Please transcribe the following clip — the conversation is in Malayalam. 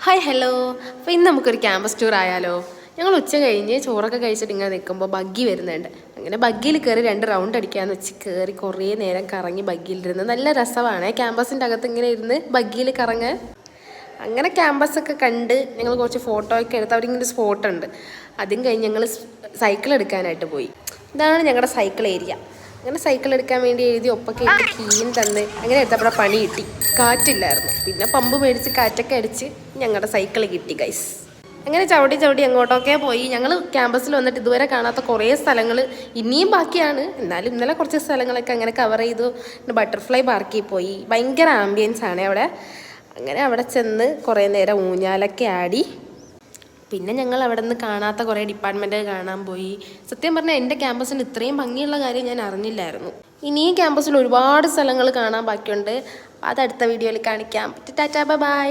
Hi hello. അപ്പോൾ ഇന്ന് നമുക്കൊരു ക്യാമ്പസ് ടൂർ ആയാലോ? ഞങ്ങൾ ഉച്ച കഴിഞ്ഞ് ചോറൊക്കെ കഴിച്ചിട്ട് ഇങ്ങനെ നിൽക്കുമ്പോൾ ബഗ്ഗി വരുന്നുണ്ട്. അങ്ങനെ ബഗ്ഗിയിൽ കയറി 2 റൗണ്ട് അടിക്കാമെന്ന് വെച്ച് കയറി കുറേ നേരം കറങ്ങി ബഗ്ഗിയിലിരുന്ന്. നല്ല രസമാണ് ക്യാമ്പസിൻ്റെ അകത്ത് ഇങ്ങനെ ഇരുന്ന് ബഗ്ഗിയിൽ കറങ്ങാൻ. അങ്ങനെ ക്യാമ്പസൊക്കെ കണ്ട് ഞങ്ങൾ കുറച്ച് ഫോട്ടോ ഒക്കെ എടുത്ത് അവരിങ്ങനെ സ്പോട്ടുണ്ട്. അതും കഴിഞ്ഞ് ഞങ്ങൾ സൈക്കിൾ എടുക്കാനായിട്ട് പോയി. ഇതാണ് ഞങ്ങളുടെ സൈക്കിൾ ഏരിയ. അങ്ങനെ സൈക്കിൾ എടുക്കാൻ വേണ്ടി എഴുതി ഒപ്പൊക്കെ ഇട്ട് കീയും തന്ന് അങ്ങനെ എടുത്തപ്പോൾ പണി കിട്ടി. കാറ്റില്ലായിരുന്നു. പിന്നെ പമ്പ് മേടിച്ച് കാറ്റൊക്കെ അടിച്ച് ഞങ്ങളുടെ സൈക്കിൾ കിട്ടി ഗൈസ്. അങ്ങനെ ചവിട്ടി ചവിട്ടി എങ്ങോട്ടൊക്കെ പോയി. ഞങ്ങൾ ക്യാമ്പസിൽ വന്നിട്ട് ഇതുവരെ കാണാത്ത കുറേ സ്ഥലങ്ങൾ ഇനിയും ബാക്കിയാണ്. എന്നാലും ഇന്നലെ കുറച്ച് സ്ഥലങ്ങളൊക്കെ അങ്ങനെ കവർ ചെയ്തു. പിന്നെ ബട്ടർഫ്ലൈ പാർക്കിൽ പോയി. ഭയങ്കര ആംബിയൻസ് ആണ് അവിടെ. അങ്ങനെ അവിടെ ചെന്ന് കുറേ നേരം ഊഞ്ഞാലൊക്കെ ആടി. പിന്നെ ഞങ്ങൾ അവിടെ നിന്ന് കാണാത്ത കുറേ ഡിപ്പാർട്ട്മെൻറ്റ് കാണാൻ പോയി. സത്യം പറഞ്ഞാൽ എൻ്റെ ക്യാമ്പസിന് ഇത്രയും ഭംഗിയുള്ള കാര്യം ഞാൻ അറിഞ്ഞില്ലായിരുന്നു. ഇനിയും ക്യാമ്പസിൽ ഒരുപാട് സ്ഥലങ്ങൾ കാണാൻ ബാക്കിയുണ്ട്. അത് അടുത്ത വീഡിയോയിൽ കാണിക്കാം. Tata bye.